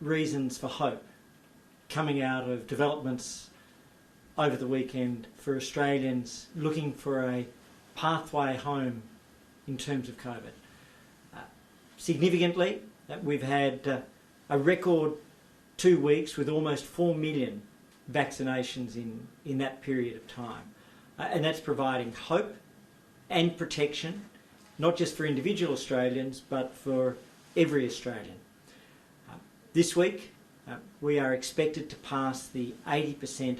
reasons for hope coming out of developments over the weekend for Australians looking for a pathway home in terms of COVID. Significantly, we've had a record 2 weeks with almost 4 million vaccinations in that period of time. And that's providing hope and protection, not just for individual Australians, but for every Australian. This week, we are expected to pass the 80%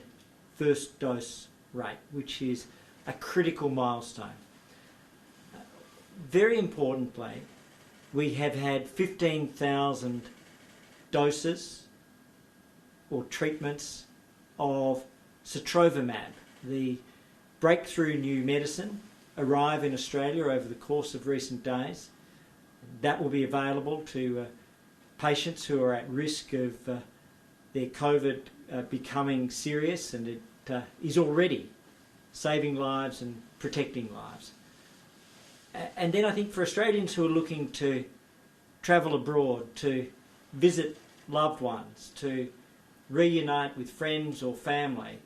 first dose rate, which is a critical milestone. Very importantly, we have had 15,000 doses or treatments of sotrovimab, the breakthrough new medicine, arrive in Australia over the course of recent days. That will be available to patients who are at risk of their COVID becoming serious, and it is already saving lives and protecting lives. And then I think for Australians who are looking to travel abroad, to visit loved ones, to reunite with friends or family,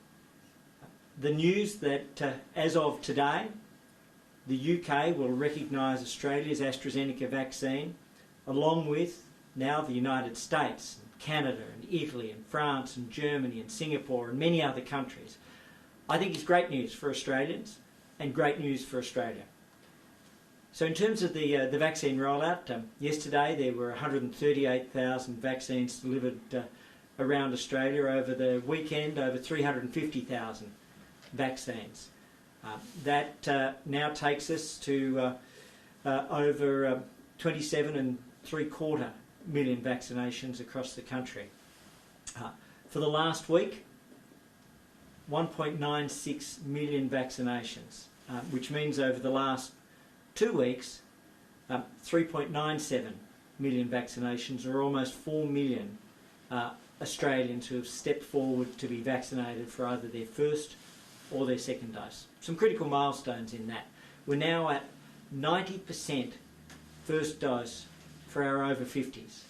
the news that as of today, the UK will recognise Australia's AstraZeneca vaccine, along with now the United States, and Canada and Italy and France and Germany and Singapore and many other countries, I think is great news for Australians and great news for Australia. So in terms of the vaccine rollout, yesterday there were 138,000 vaccines delivered around Australia. Over the weekend, over 350,000 vaccines. That now takes us to over 27.75 million vaccinations across the country. For the last week, 1.96 million vaccinations, which means over the last 2 weeks, 3.97 million vaccinations, or almost 4 million Australians who have stepped forward to be vaccinated for either their first or their second dose. Some critical milestones in that. We're now at 90% first dose for our over 50s.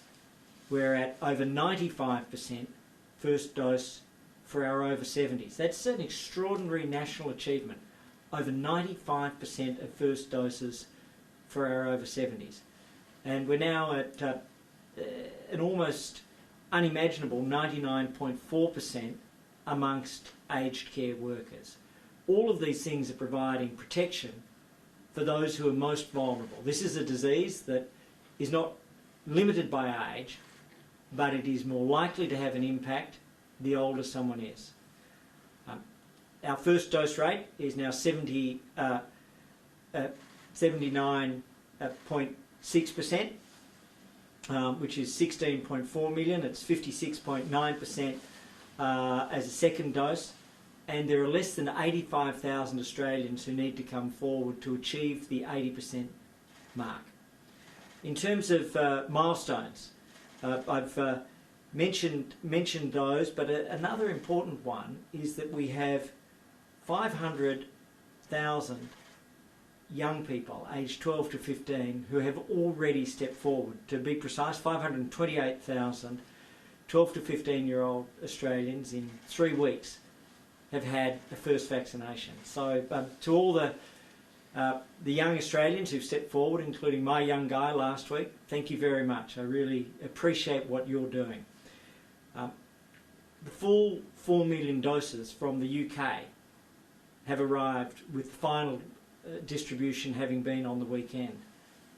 We're at over 95% first dose for our over 70s. That's an extraordinary national achievement. Over 95% of first doses for our over 70s. And we're now at an almost unimaginable 99.4% amongst aged care workers. All of these things are providing protection for those who are most vulnerable. This is a disease that is not limited by age, but it is more likely to have an impact the older someone is. Our first dose rate is now 79.6%, which is 16.4 million. It's 56.9% as a second dose. And there are less than 85,000 Australians who need to come forward to achieve the 80% mark. In terms of milestones, I've mentioned those, but another important one is that we have 500,000 young people aged 12 to 15 who have already stepped forward. To be precise, 528,000 12 to 15-year-old Australians in 3 weeks have had a first vaccination. So to all the young Australians who've stepped forward, including my young guy last week, thank you very much. I really appreciate what you're doing. The full 4 million doses from the UK have arrived, with final distribution having been on the weekend.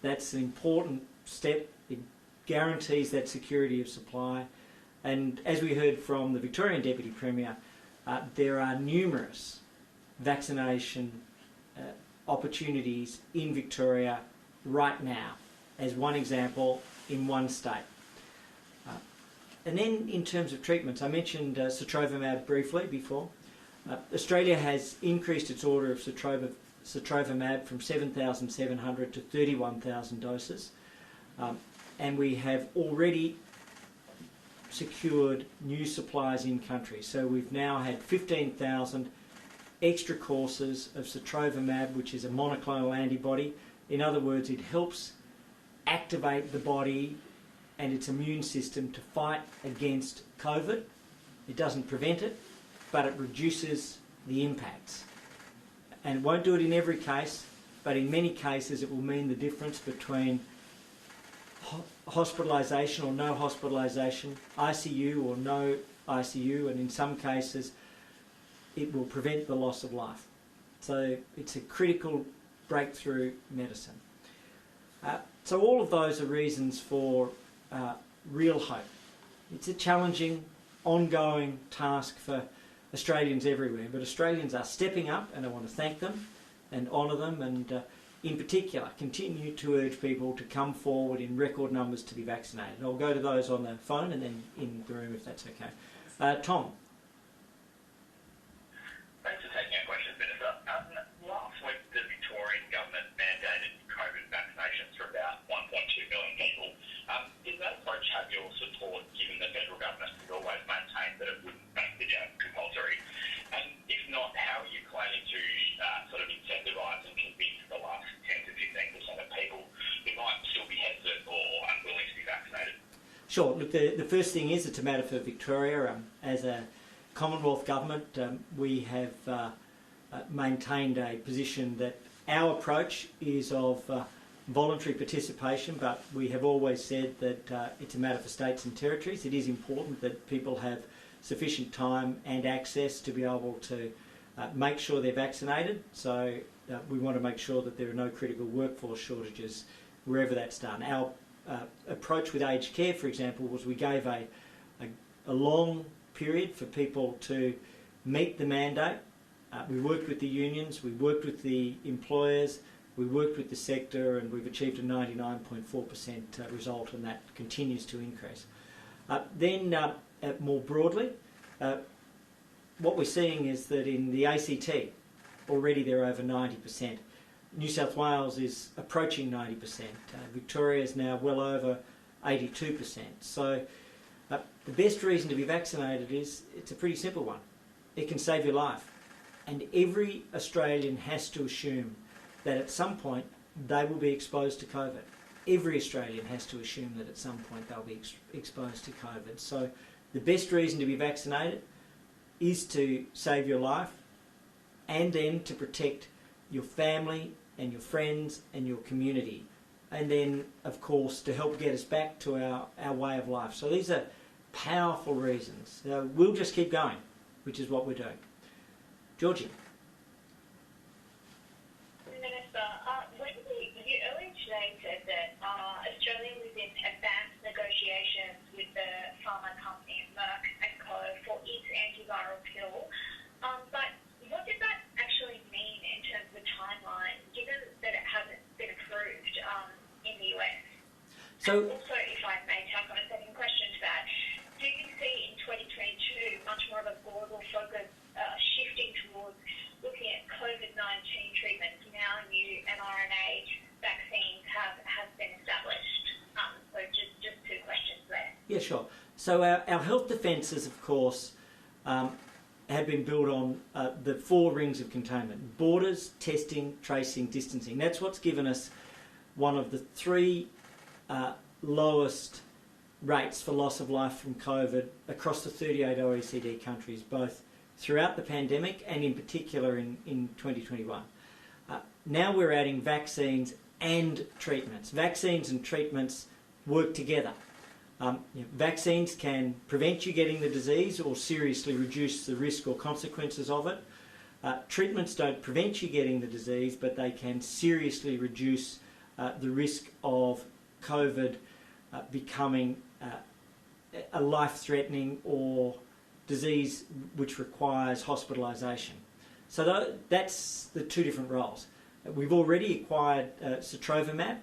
That's an important step. It guarantees that security of supply. And as we heard from the Victorian Deputy Premier, there are numerous vaccination opportunities in Victoria right now, as one example, in one state. And then in terms of treatments, I mentioned sotrovimab briefly before. Australia has increased its order of sotrovimab from 7,700 to 31,000 doses. And we have already secured new supplies in country. So we've now had 15,000 extra courses of sotrovimab, which is a monoclonal antibody. In other words, it helps activate the body and its immune system to fight against COVID. It doesn't prevent it, but it reduces the impacts. And it won't do it in every case, but in many cases it will mean the difference between hospitalisation or no hospitalisation, ICU or no ICU, and in some cases it will prevent the loss of life. So it's a critical breakthrough medicine. So all of those are reasons for real hope. It's a challenging, ongoing task for Australians everywhere, but Australians are stepping up, and I want to thank them and honour them, and in particular continue to urge people to come forward in record numbers to be vaccinated. I'll go to those on the phone and then in the room if that's okay. Tom. Thanks for taking our questions, Minister. Last week, the Victorian government mandated COVID vaccinations for about 1.2 million people. Does that approach have your support, given the federal government has always maintained that it wouldn't make the jab compulsory? And if not, how are you planning to sort of incentivise and convince the last 10 to 15% of people who might still be hesitant or unwilling to be vaccinated? Sure. Look, the first thing is it's a matter for Victoria. As a Commonwealth government, we have maintained a position that our approach is of voluntary participation, but we have always said that it's a matter for states and territories. It is important that people have sufficient time and access to be able to make sure they're vaccinated. So we want to make sure that there are no critical workforce shortages wherever that's done. Our approach with aged care, for example, was we gave a long period for people to meet the mandate. We worked with the unions, we worked with the employers, we worked with the sector, and we've achieved a 99.4% result, and that continues to increase. Then more broadly, what we're seeing is that in the ACT, already they're over 90%. New South Wales is approaching 90%. Victoria is now well over 82%. So the best reason to be vaccinated is, it's a pretty simple one. It can save your life. And every Australian has to assume that at some point they will be exposed to COVID. Every Australian has to assume that at some point they'll be exposed to COVID. So the best reason to be vaccinated is to save your life, and then to protect your family and your friends and your community. And then, of course, to help get us back to our way of life. So these are powerful reasons. We'll just keep going, which is what we're doing. Georgie. Minister, you earlier today said that Australia was in advanced negotiations with the pharma company Merck and Co. for its antiviral pill. But what does that actually mean in terms of the timeline, given that it hasn't been approved in the US? So, and also, if I may tack on a second question to that, do you see in 2022 much more of a global focus shifting towards looking at COVID-19 treatments now new mRNA vaccines have been established? So just two questions there. yeah, sure. So our health defences, of course, have been built on the 4 rings of containment: borders, testing, tracing, distancing. That's what's given us one of the 3 lowest rates for loss of life from COVID across the 38 OECD countries, both throughout the pandemic and in particular in 2021. Now we're adding vaccines and treatments. Vaccines and treatments work together. Vaccines can prevent you getting the disease or seriously reduce the risk or consequences of it. Treatments don't prevent you getting the disease, but they can seriously reduce the risk of COVID becoming a life-threatening or disease which requires hospitalisation. So that's the 2 different roles. We've already acquired Sotrovermab.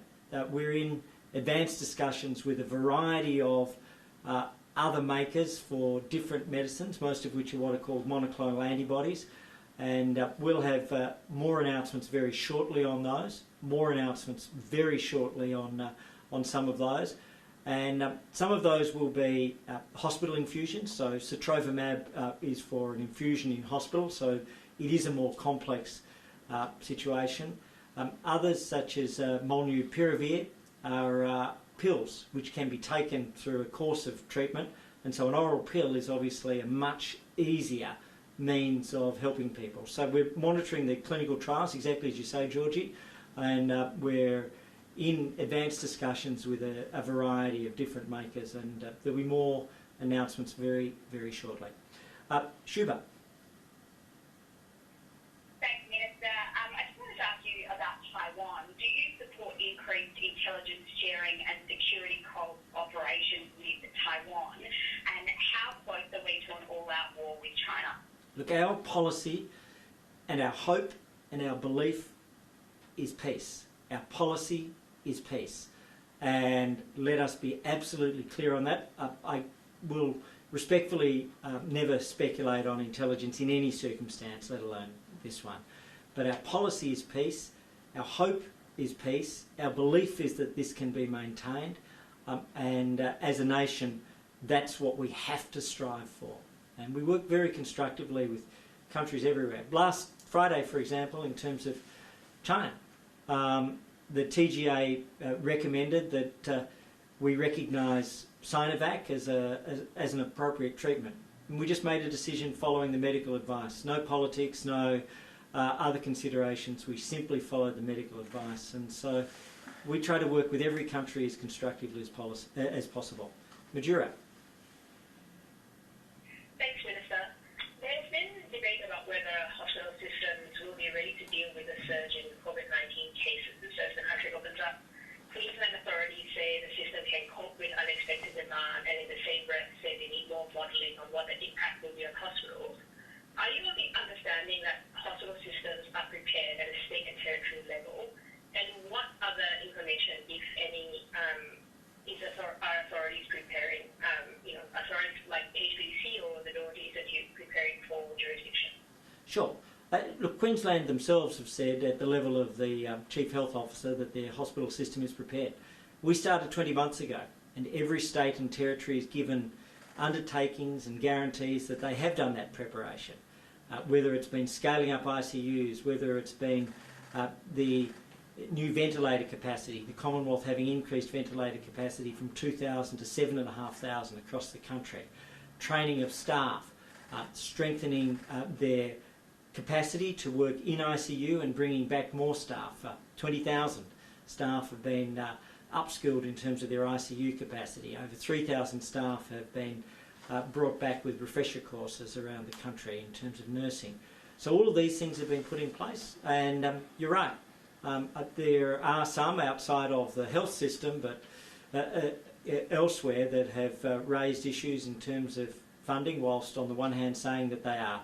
We're in advanced discussions with a variety of other makers for different medicines, most of which are what are called monoclonal antibodies. And we'll have more announcements very shortly on those, more announcements very shortly on some of those. And some of those will be hospital infusions. So Sotrovermab is for an infusion in hospital, so it is a more complex situation. Others, such as Molnupiravir, are pills, which can be taken through a course of treatment, and so an oral pill is obviously a much easier means of helping people. So we're monitoring the clinical trials, exactly as you say, Georgie, and we're in advanced discussions with a variety of different makers, and there'll be more announcements very, very shortly. Shuba. Thanks, Minister. I just wanted to ask you about Taiwan. Do you support increased intelligence sharing and security cooperation with Taiwan? And how close are we to an all-out war with China? Look, our policy and our hope and our belief is peace. Our policy is peace. And let us be absolutely clear on that. I will respectfully never speculate on intelligence in any circumstance, let alone this one. But our policy is peace. Our hope is peace. Our belief is that this can be maintained. And as a nation, that's what we have to strive for. And we work very constructively with countries everywhere. Last Friday, for example, in terms of China, the TGA recommended that we recognise Sinovac as an appropriate treatment. And we just made a decision following the medical advice. No politics, no other considerations. We simply followed the medical advice. And so we try to work with every country as constructively as possible. Majura. Thanks, Minister. There's been debate about whether hospital systems will be ready to deal with a surge in COVID-19 cases as the country opens up. Queensland authorities say the system can cope with unexpected demand, and in the same breath say they need more modelling on what the impact will be on hospitals. Are you of the understanding that hospital systems are prepared at a state and territory level? And what other information, if any, are authorities preparing, authorities like HBC or the authorities that you're preparing for jurisdiction? Sure. Look, Queensland themselves have said at the level of the Chief Health Officer that their hospital system is prepared. We started 20 months ago, and every state and territory is given undertakings and guarantees that they have done that preparation. Whether it's been scaling up ICUs, whether it's been the new ventilator capacity, the Commonwealth having increased ventilator capacity from 2,000 to 7,500 across the country, training of staff, strengthening their capacity to work in ICU and bringing back more staff. 20,000 staff have been upskilled in terms of their ICU capacity. Over 3,000 staff have been brought back with refresher courses around the country in terms of nursing. So all of these things have been put in place, and you're right. There are some outside of the health system, but elsewhere that have raised issues in terms of funding, whilst on the one hand saying that they are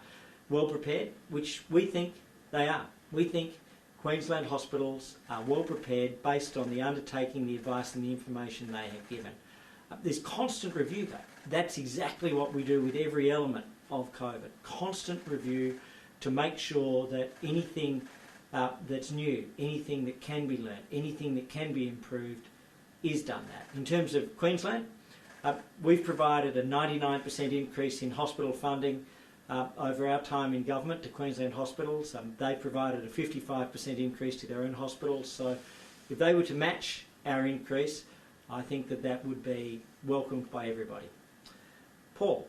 well prepared, which we think they are. We think Queensland hospitals are well prepared based on the undertaking, the advice and the information they have given. There's constant review though. That's exactly what we do with every element of COVID. Constant review to make sure that anything that's new, anything that can be learnt, anything that can be improved is done that. In terms of Queensland, we've provided a 99% increase in hospital funding over our time in government to Queensland hospitals. They provided a 55% increase to their own hospitals. So if they were to match our increase, I think that that would be welcomed by everybody. Paul.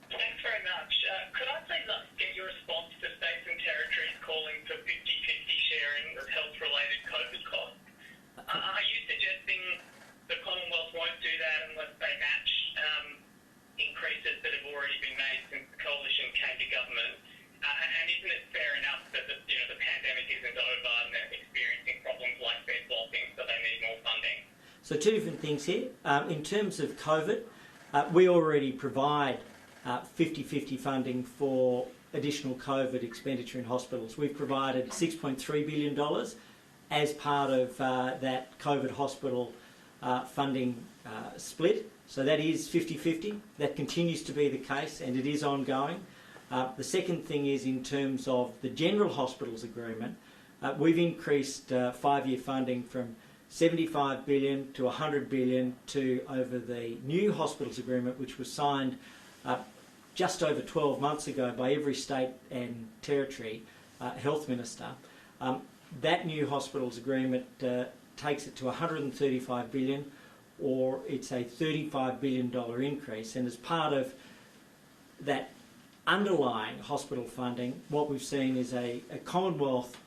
Thanks very much. Could I please get your response to states and territories calling for 50-50 sharing of health-related COVID costs? Are you suggesting the Commonwealth won't do that unless they match increases that have already been made since the coalition came to government? And isn't it fair enough that the pandemic isn't over and they're experiencing problems like bed blocking, so they need more funding? So two different things here. In terms of COVID, we already provide 50-50 funding for additional COVID expenditure in hospitals. We've provided $6.3 billion as part of that COVID hospital funding split. So that is 50-50. That continues to be the case, and it is ongoing. The second thing is in terms of the General Hospitals Agreement, we've increased 5-year funding from $75 billion to $100 billion to over the new Hospitals Agreement, which was signed just over 12 months ago by every state and territory health minister. That new Hospitals Agreement takes it to $135 billion, or it's a $35 billion increase. And as part of that underlying hospital funding, what we've seen is a Commonwealth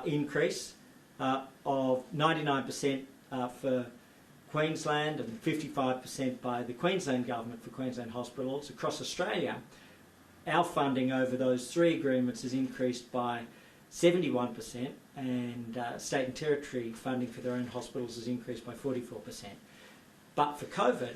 increase of 99% for Queensland and 55% by the Queensland Government for Queensland hospitals. Across Australia, our funding over those three agreements has increased by 71%, and state and territory funding for their own hospitals has increased by 44%. But for COVID,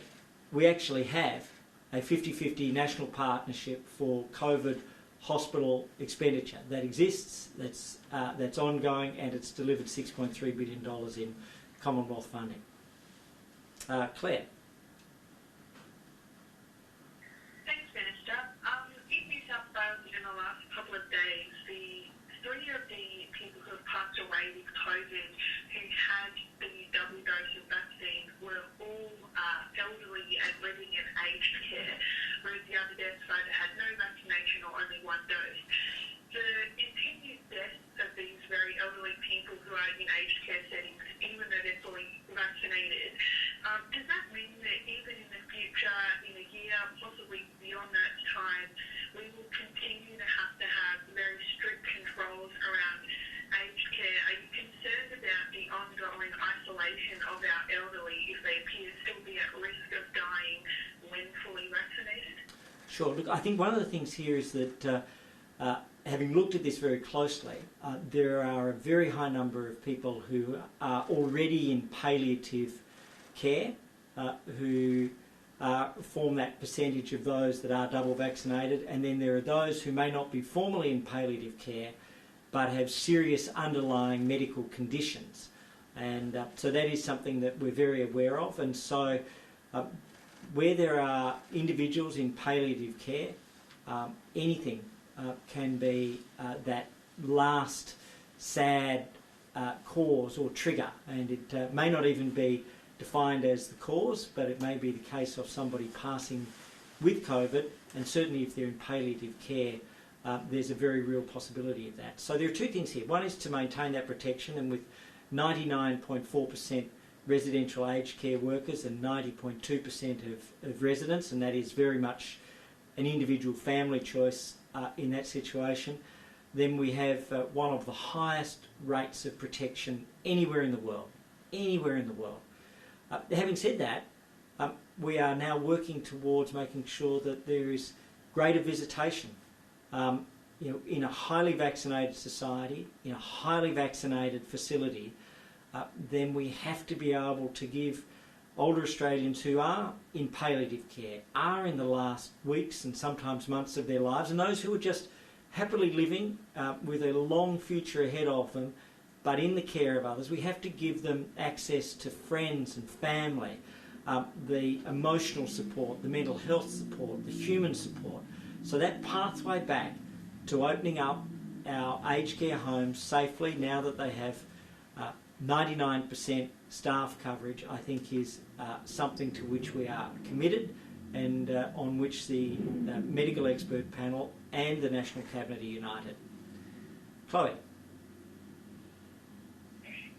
we actually have a 50-50 national partnership for COVID hospital expenditure that exists, that's ongoing, and it's delivered $6.3 billion in Commonwealth funding. Claire. Thanks, Minister. In New South Wales, in the last couple of days, three of the people who have passed away with COVID who had the double dose of vaccine were all elderly and living in aged care, whereas the other deaths either had no vaccination or only one dose. The continued deaths of these very elderly people who are in aged care settings, even though they're fully vaccinated, does that mean that even in the future, in a year, possibly beyond that time, we will continue to have very strict controls around aged care? Are you concerned about the ongoing isolation of our elderly if they appear to still be at risk of dying when fully vaccinated? Sure. Look, I think one of the things here is that having looked at this very closely, there are a very high number of people who are already in palliative care, who form that percentage of those that are double vaccinated, and then there are those who may not be formally in palliative care but have serious underlying medical conditions. And so that is something that we're very aware of. And so where there are individuals in palliative care, anything can be that last sad cause or trigger, and it may not even be defined as the cause, but it may be the case of somebody passing with COVID, and certainly if they're in palliative care, there's a very real possibility of that. So there are two things here. One is to maintain that protection, and with 99.4% residential aged care workers and 90.2% of residents, and that is very much an individual family choice in that situation, then we have one of the highest rates of protection anywhere in the world. Anywhere in the world. Having said that, we are now working towards making sure that there is greater visitation. In a highly vaccinated society, in a highly vaccinated facility, then we have to be able to give older Australians who are in palliative care, are in the last weeks and sometimes months of their lives, and those who are just happily living with a long future ahead of them, but in the care of others, we have to give them access to friends and family, the emotional support, the mental health support, the human support. So that pathway back to opening up our aged care homes safely, now that they have 99% staff coverage, I think is something to which we are committed, and on which the medical expert panel and the National Cabinet are united. Chloe.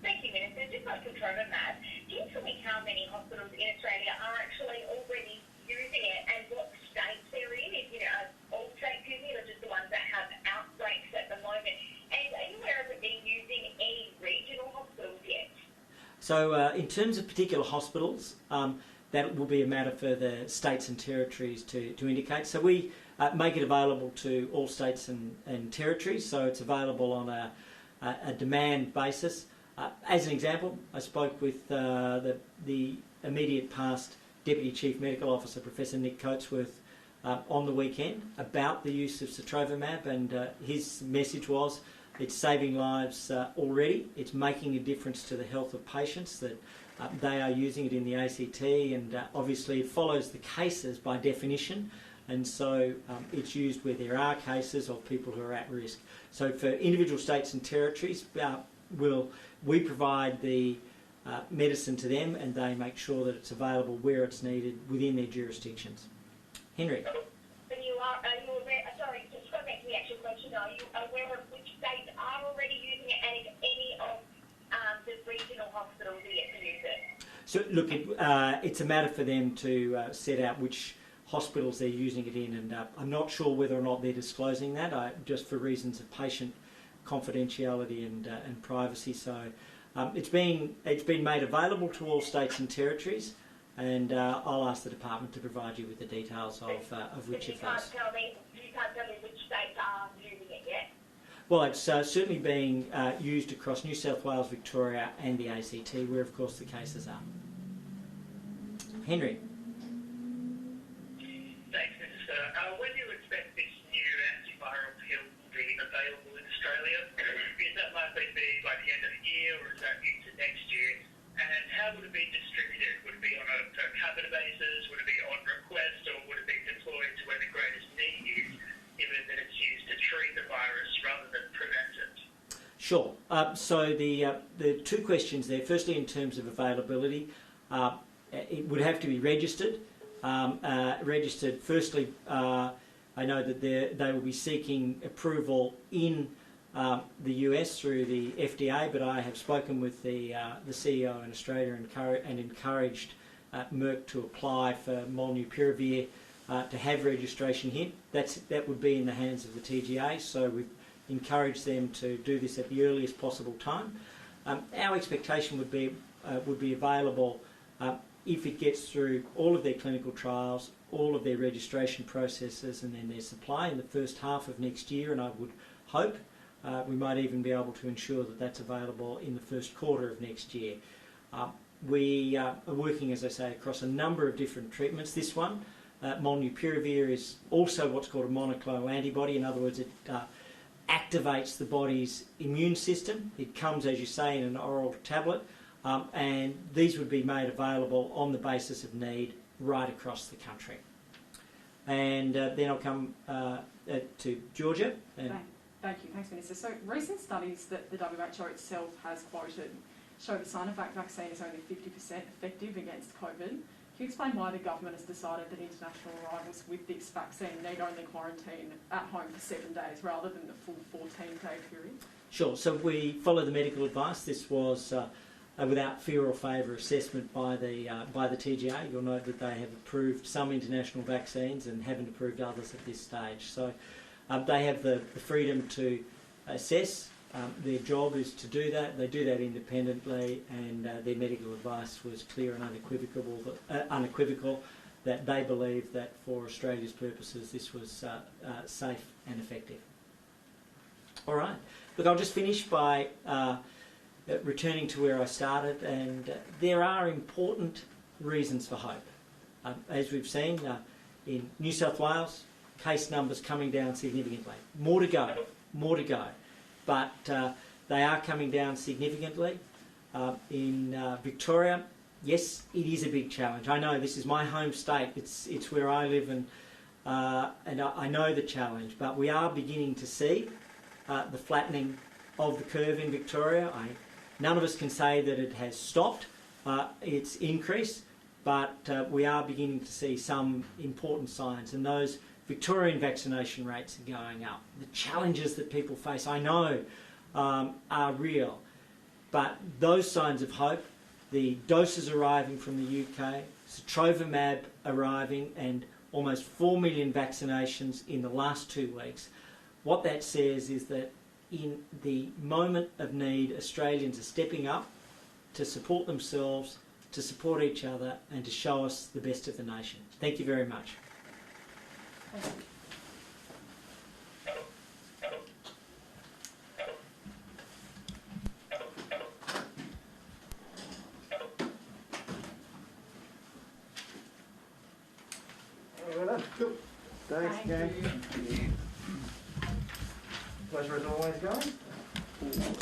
Thank you, Minister. Just on Somerville, can you tell me how many hospitals in Australia are actually already using it, and what states they're in? Is all states using it, or just the ones that have outbreaks at the moment? And are you aware of it being used in any regional hospitals yet? So in terms of particular hospitals, that will be a matter for the states and territories to indicate. So we make it available to all states and territories, so it's available on a demand basis. As an example, I spoke with the immediate past Deputy Chief Medical Officer, Professor Nick Coatsworth, on the weekend about the use of Sotrovimab, and his message was it's saving lives already. It's making a difference to the health of patients, that they are using it in the ACT, and obviously it follows the cases by definition, and so it's used where there are cases of people who are at risk. So for individual states and territories, we provide the medicine to them, and they make sure that it's available where it's needed within their jurisdictions. Henry. Are you aware, sorry, just go back to the actual question, are you aware of which states are already using it, and if any of the regional hospitals are yet to use it? So look, it's a matter for them to set out which hospitals they're using it in, and I'm not sure whether or not they're disclosing that, just for reasons of patient confidentiality and privacy. So it's been made available to all states and territories, and I'll ask the department to provide you with the details of which of those. You can't tell me which states are using it yet? Well, it's certainly being used across New South Wales, Victoria and the ACT, where of course the cases are. Henry. Thanks, Minister. When do you expect this new antiviral pill will be available in Australia? Is that likely to be by the end of the year, or is that into next year? And how would it be distributed? Would it be on a per capita basis? Would it be on request, or would it be deployed to where the greatest need is, given that it's used to treat the virus rather than prevent it? Sure. So the two questions there. Firstly, in terms of availability, it would have to be registered. Registered. Firstly, I know that they will be seeking approval in the US through the FDA, but I have spoken with the CEO in Australia and encouraged Merck to apply for molnupiravir to have registration here. That would be in the hands of the TGA, so we've encouraged them to do this at the earliest possible time. Our expectation would be available if it gets through all of their clinical trials, all of their registration processes, and then their supply in the first half of next year, and I would hope we might even be able to ensure that that's available in the first quarter of next year. We are working, as I say, across a number of different treatments. This one, molnupiravir, is also what's called a monoclonal antibody. In other words, it activates the body's immune system. It comes, as you say, in an oral tablet, and these would be made available on the basis of need right across the country. And then I'll come to Georgia. And Thank you. Thanks, Minister. So recent studies that the WHO itself has quoted show the Sinovac vaccine is only 50% effective against COVID. Can you explain why the government has decided that international arrivals with this vaccine need only quarantine at home for 7 days rather than the full 14-day period? Sure. So we follow the medical advice. This was without fear or favour assessment by the TGA. You'll note that they have approved some international vaccines and haven't approved others at this stage. So they have the freedom to assess. Their job is to do that. They do that independently, and their medical advice was clear and unequivocal that they believe that for Australia's purposes this was safe and effective. All right. Look, I'll just finish by returning to where I started, and there are important reasons for hope. As we've seen in New South Wales, case numbers coming down significantly. More to go. But they are coming down significantly. In Victoria, yes, it is a big challenge. I know this is my home state. It's where I live, and I know the challenge. But we are beginning to see the flattening of the curve in Victoria. None of us can say that it has stopped its increase, but we are beginning to see some important signs, and those Victorian vaccination rates are going up. The challenges that people face, I know, are real. But those signs of hope, the doses arriving from the UK, Sotrovermab arriving, and almost 4 million vaccinations in the last 2 weeks, what that says is that in the moment of need, Australians are stepping up to support themselves, to support each other, and to show us the best of the nation. Thank you very much. Cool. Thanks, gang. Pleasure as always, guys.